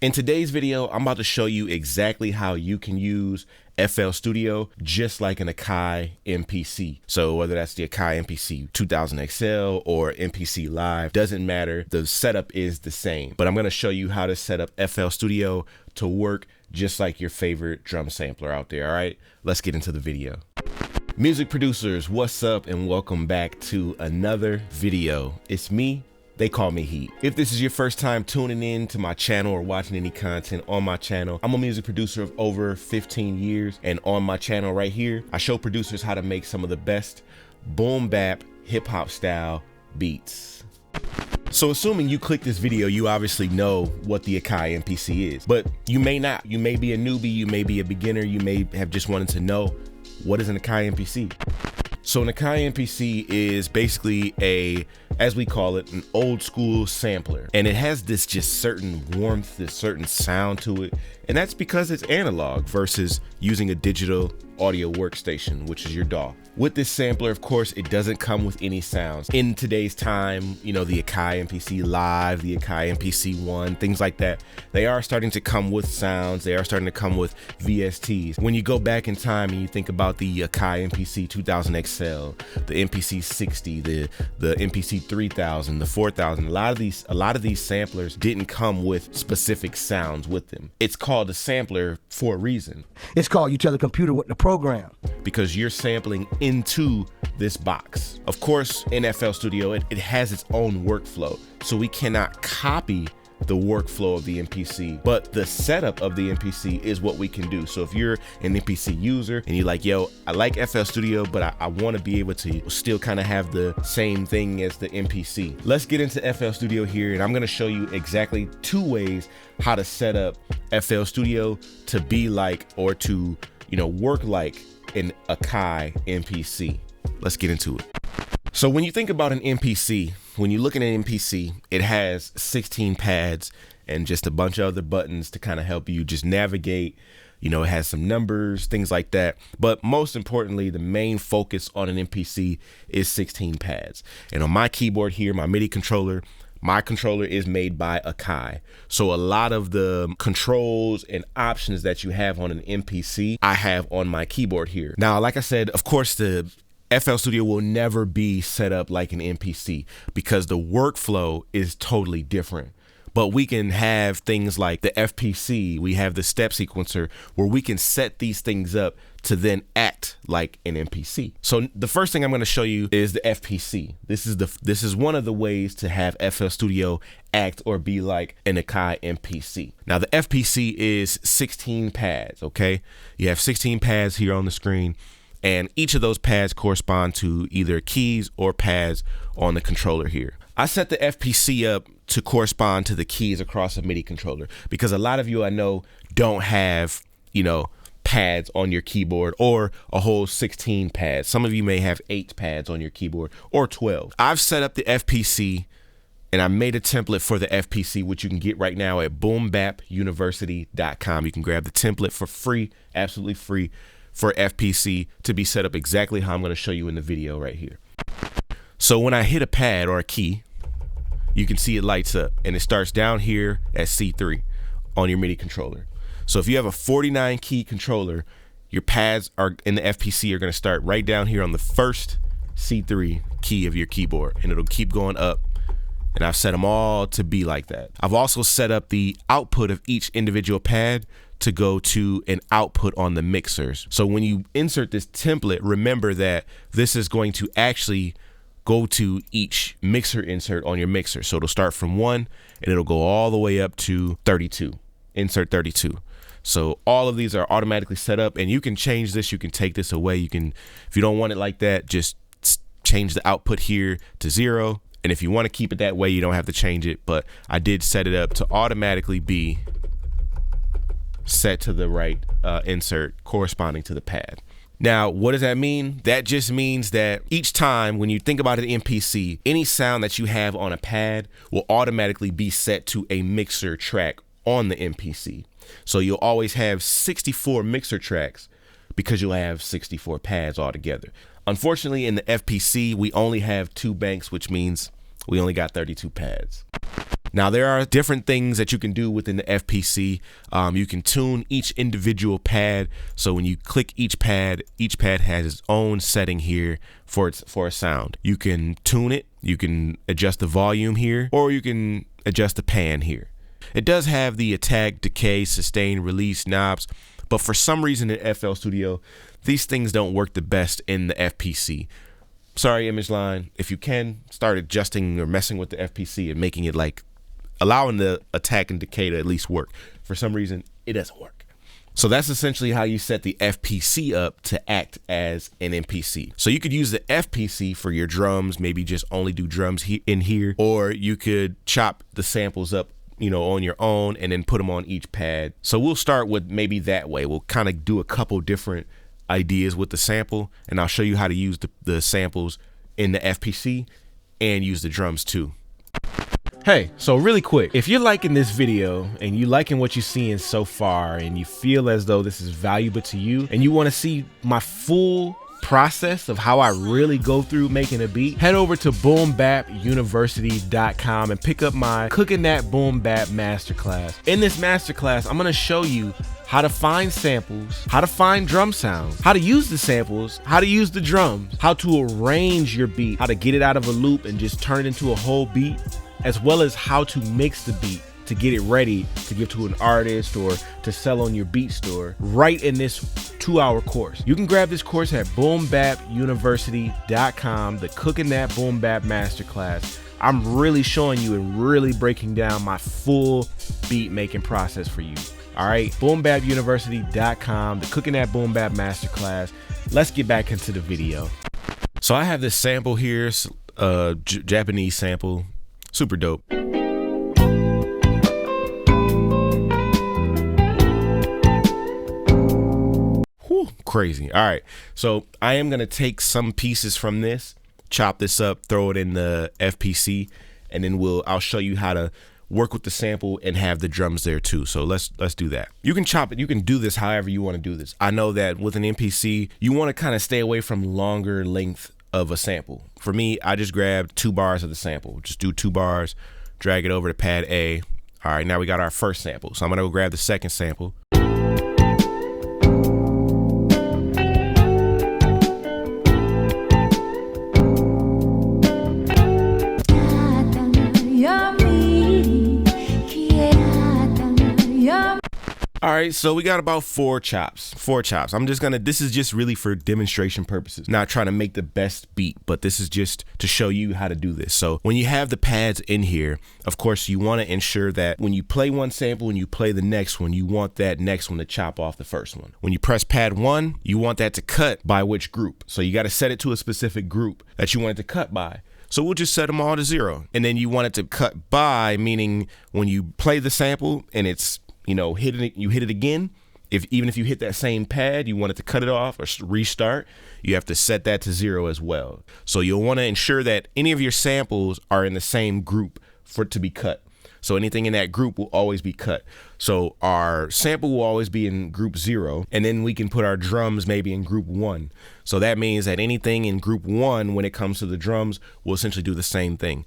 In today's video, I'm about to show you exactly how you can use FL Studio just like an Akai MPC. So whether that's the Akai MPC 2000 XL or MPC Live, doesn't matter. The setup is the same, but I'm going to show you how to set up FL Studio to work just like your favorite drum sampler out there. All right, let's get into the video. Music producers, what's up and welcome back to another video. It's me, They Call Me Heat. If this is your first time tuning in to my channel or watching any content on my channel, I'm a music producer of over 15 years. And on my channel right here, I show producers how to make some of the best boom bap hip hop style beats. So assuming you click this video, you obviously know what the Akai MPC is, but you may not. You may be a newbie, you may be a beginner, you may have just wanted to know, what is an Akai MPC? So an Akai MPC is basically as we call it, an old school sampler. And it has this just certain warmth, this certain sound to it. And that's because it's analog versus using a digital audio workstation, which is your DAW. With this sampler, of course, it doesn't come with any sounds. In today's time, you know, the Akai MPC Live, the Akai MPC 1, things like that, they are starting to come with sounds. They are starting to come with VSTs. When you go back in time and you think about the Akai MPC 2000 XL, the MPC 60, the MPC 3000, the 4000, a lot of these samplers didn't come with specific sounds with them. It's called a sampler for a reason. It's called you tell the computer what to program. Because you're sampling into this box. Of course, in FL Studio, it has its own workflow. So we cannot copy the workflow of the MPC, but the setup of the MPC is what we can do. So if you're an MPC user and you're like, yo, I like FL Studio, but I want to be able to still kind of have the same thing as the MPC. Let's get into FL Studio here, and I'm going to show you exactly 2 ways how to set up FL Studio to be like, or to, you know, work like an Akai MPC. Let's get into it. So when you think about an MPC, when you look at an MPC, it has 16 pads and just a bunch of other buttons to kind of help you just navigate. You know, it has some numbers, things like that. But most importantly, the main focus on an MPC is 16 pads. And on my keyboard here, my MIDI controller, my controller is made by Akai. So a lot of the controls and options that you have on an MPC, I have on my keyboard here. Now, like I said, of course, the FL Studio will never be set up like an MPC because the workflow is totally different. But we can have things like the FPC, we have the step sequencer where we can set these things up to then act like an MPC. So the first thing I'm going to show you is the FPC. This is one of the ways to have FL Studio act or be like an Akai MPC. Now the FPC is 16 pads, okay? You have 16 pads here on the screen, and each of those pads correspond to either keys or pads on the controller here. I set the FPC up to correspond to the keys across a MIDI controller because a lot of you I know don't have, you know, pads on your keyboard or a whole 16 pads. Some of you may have 8 pads on your keyboard or 12. I've set up the FPC and I made a template for the FPC, which you can get right now at boombapuniversity.com. You can grab the template for free, absolutely free, for FPC to be set up exactly how I'm going to show you in the video right here. So when I hit a pad or a key, you can see it lights up and it starts down here at C3 on your MIDI controller. So if you have a 49 key controller, your pads are in the FPC are going to start right down here on the first C3 key of your keyboard, and it'll keep going up. And I've set them all to be like that. I've also set up the output of each individual pad to go to an output on the mixers. So when you insert this template, remember that this is going to actually go to each mixer insert on your mixer. So it'll start from 1 and it'll go all the way up to 32, insert 32. So all of these are automatically set up, and you can change this. You can take this away. You can, if you don't want it like that, just change the output here to 0. And if you want to keep it that way, you don't have to change it. But I did set it up to automatically be set to the right insert corresponding to the pad. Now, what does that mean? That just means that each time when you think about an MPC, any sound that you have on a pad will automatically be set to a mixer track on the MPC. So you'll always have 64 mixer tracks because you'll have 64 pads altogether. Unfortunately, in the FPC, we only have 2 banks, which means we only got 32 pads. Now, there are different things that you can do within the FPC. You can tune each individual pad. So when you click each pad has its own setting here for a sound. You can tune it, you can adjust the volume here, or you can adjust the pan here. It does have the attack, decay, sustain, release knobs, but for some reason in FL Studio, these things don't work the best in the FPC. Sorry, Image Line. If you can, start adjusting or messing with the FPC and making it like allowing the attack and decay to at least work. For some reason, it doesn't work. So that's essentially how you set the FPC up to act as an MPC. So you could use the FPC for your drums, maybe just only do drums in here, or you could chop the samples up, on your own and then put them on each pad. So we'll start with maybe that way. We'll kind of do a couple different ideas with the sample, and I'll show you how to use the samples in the FPC and use the drums too. Hey, so really quick, if you're liking this video and you liking what you're seeing so far and you feel as though this is valuable to you and you want to see my full process of how I really go through making a beat, head over to boombapuniversity.com and pick up my Cooking That Boom Bap Masterclass. In this masterclass, I'm going to show you how to find samples, how to find drum sounds, how to use the samples, how to use the drums, how to arrange your beat, how to get it out of a loop and just turn it into a whole beat, as well as how to mix the beat to get it ready to give to an artist or to sell on your beat store right in this 2-hour course. You can grab this course at boombapuniversity.com, the Cooking That Boom Bap Masterclass. I'm really showing you and really breaking down my full beat making process for you. All right, boombapuniversity.com, the Cooking That Boom Bap Masterclass. Let's get back into the video. So I have this sample here, Japanese sample, super dope. Crazy. All right, so I am gonna take some pieces from this, chop this up, throw it in the FPC, and then I'll show you how to work with the sample and have the drums there too. So let's do that. You can chop it, you can do this however you want to do this. I know that with an MPC, you want to kind of stay away from longer length of a sample. For me, I just grabbed 2 bars of the sample. Just do 2 bars, drag it over to pad A. All right, now we got our first sample. So I'm gonna go grab the second sample. All right, so we got about 4 chops. This is just really for demonstration purposes. Not trying to make the best beat, but this is just to show you how to do this. So when you have the pads in here, of course, you want to ensure that when you play one sample and you play the next one, you want that next one to chop off the first one. When you press pad 1, you want that to cut by which group. So you got to set it to a specific group that you want it to cut by. So we'll just set them all to 0. And then you want it to cut by, meaning when you play the sample and it's you hit it again. Even if you hit that same pad, you want it to cut it off or restart, you have to set that to 0 as well. So you'll want to ensure that any of your samples are in the same group for it to be cut. So anything in that group will always be cut. So our sample will always be in group 0, and then we can put our drums maybe in group 1. So that means that anything in group 1 when it comes to the drums will essentially do the same thing.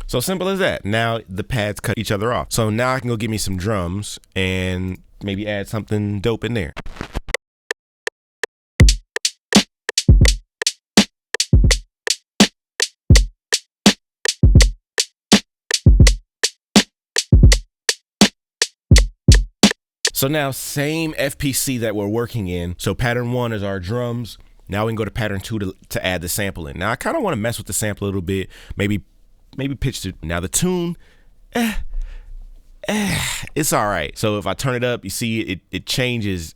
So simple as that. Now the pads cut each other off. So now I can go get me some drums and maybe add something dope in there. So now same FPC that we're working in. So pattern 1 is our drums. Now we can go to pattern 2 to add the sample in. Now I kind of want to mess with the sample a little bit, maybe pitch it. Now the tune, it's all right. So if I turn it up, you see it changes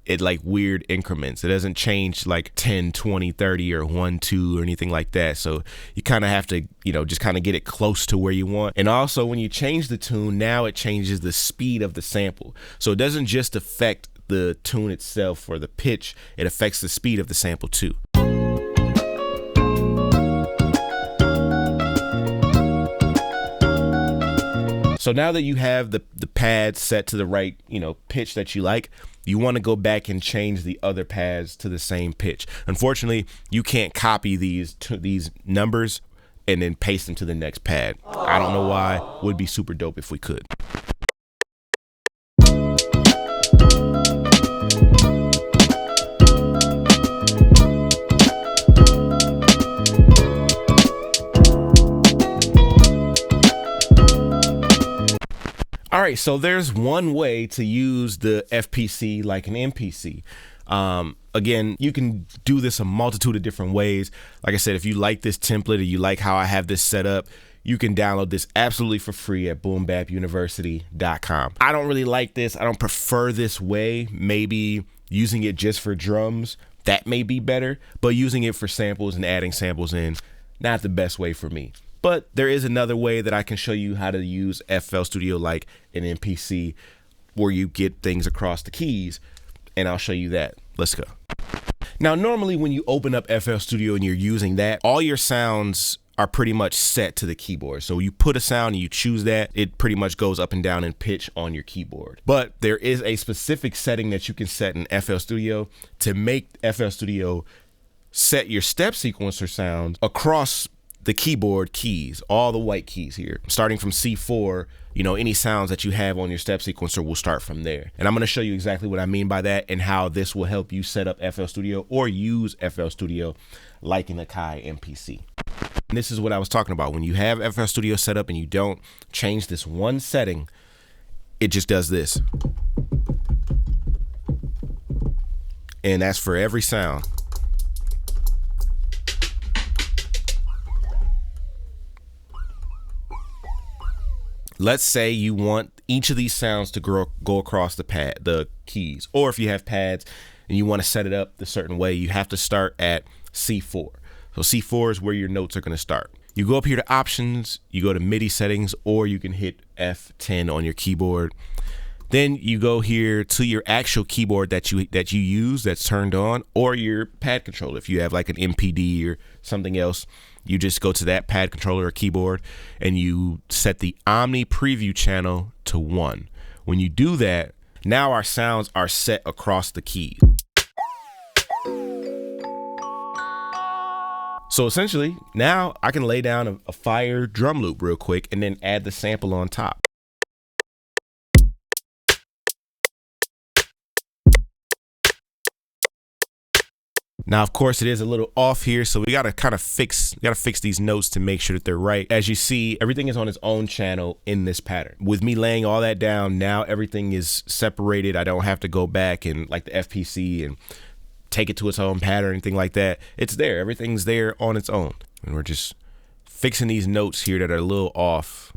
at like weird increments. It doesn't change like 10, 20, 30 or 1, 2 or anything like that. So you kind of have to, just kind of get it close to where you want. And also when you change the tune, now it changes the speed of the sample. So it doesn't just affect the tune itself or the pitch, it affects the speed of the sample too. So now that you have the pads set to the right, pitch that you like, you want to go back and change the other pads to the same pitch. Unfortunately, you can't copy these numbers and then paste them to the next pad. I don't know why. Would be super dope if we could. All right, so there's one way to use the FPC like an MPC. Again, you can do this a multitude of different ways. Like I said, if you like this template or you like how I have this set up, you can download this absolutely for free at boombapuniversity.com. I don't really like this. I don't prefer this way. Maybe using it just for drums, that may be better, but using it for samples and adding samples in, not the best way for me. But there is another way that I can show you how to use FL Studio like an MPC where you get things across the keys, and I'll show you that. Let's go. Now, normally when you open up FL Studio and you're using that, all your sounds are pretty much set to the keyboard. So you put a sound and you choose that, it pretty much goes up and down in pitch on your keyboard. But there is a specific setting that you can set in FL Studio to make FL Studio set your step sequencer sounds across the keyboard keys, all the white keys here. Starting from C4, any sounds that you have on your step sequencer will start from there. And I'm gonna show you exactly what I mean by that and how this will help you set up FL Studio or use FL Studio like an Akai MPC. And this is what I was talking about. When you have FL Studio set up and you don't change this one setting, it just does this. And that's for every sound. Let's say you want each of these sounds to go across the keys, or if you have pads and you want to set it up a certain way, you have to start at C4. So C4 is where your notes are going to start. You go up here to options, you go to MIDI settings, or you can hit F10 on your keyboard. Then you go here to your actual keyboard that you use that's turned on, or your pad controller. If you have like an MPD or something else, you just go to that pad controller or keyboard and you set the Omni preview channel to 1. When you do that, now our sounds are set across the keys. So essentially, now I can lay down a fire drum loop real quick and then add the sample on top. Now, of course, it is a little off here, so we gotta kind of fix these notes to make sure that they're right. As you see, everything is on its own channel in this pattern. With me laying all that down, now everything is separated. I don't have to go back and like the FPC and take it to its own pattern or anything like that. It's there. Everything's there on its own. And we're just fixing these notes here that are a little off.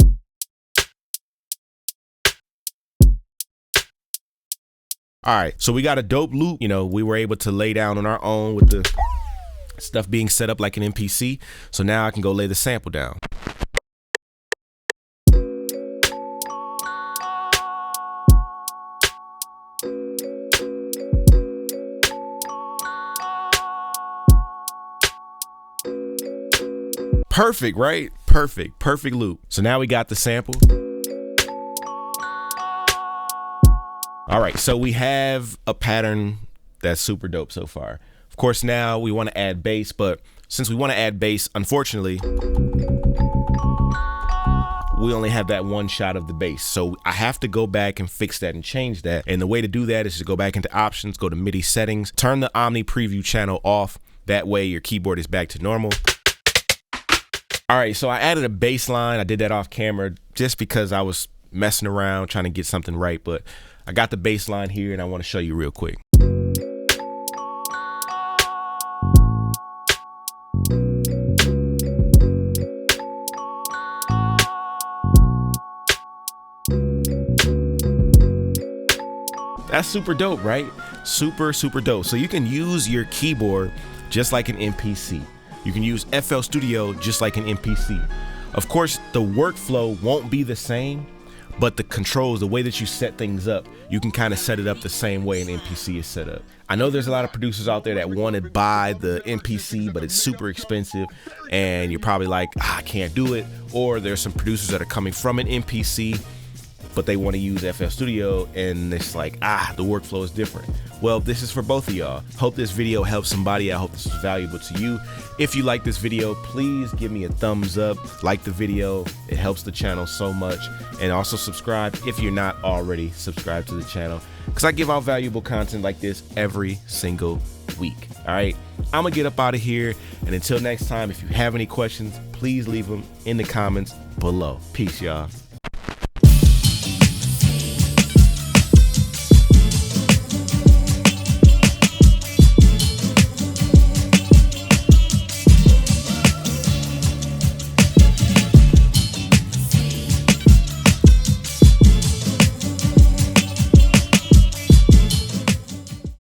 All right, so we got a dope loop. We were able to lay down on our own with the stuff being set up like an MPC. So now I can go lay the sample down. Perfect, right? Perfect loop. So now we got the sample. All right, so we have a pattern that's super dope so far. Of course, now we want to add bass, but since we want to add bass, unfortunately, we only have that one shot of the bass. So I have to go back and fix that and change that. And the way to do that is to go back into options, go to MIDI settings, turn the Omni preview channel off. That way your keyboard is back to normal. All right, so I added a bass line. I did that off camera just because I was messing around trying to get something right, but I got the bass line here and I want to show you real quick. That's super dope, right? Super dope. So you can use your keyboard just like an MPC. You can use FL Studio just like an MPC. Of course, the workflow won't be the same, but the controls, the way that you set things up, you can kind of set it up the same way an MPC is set up. I know there's a lot of producers out there that want to buy the MPC, but it's super expensive and you're probably like, I can't do it. Or there's some producers that are coming from an MPC but they want to use FL Studio and it's like, the workflow is different. Well, this is for both of y'all. Hope this video helps somebody. I hope this is valuable to you. If you like this video, please give me a thumbs up, like the video. It helps the channel so much. And also subscribe if you're not already subscribed to the channel, because I give out valuable content like this every single week. All right, I'm gonna get up out of here. And until next time, if you have any questions, please leave them in the comments below. Peace, y'all.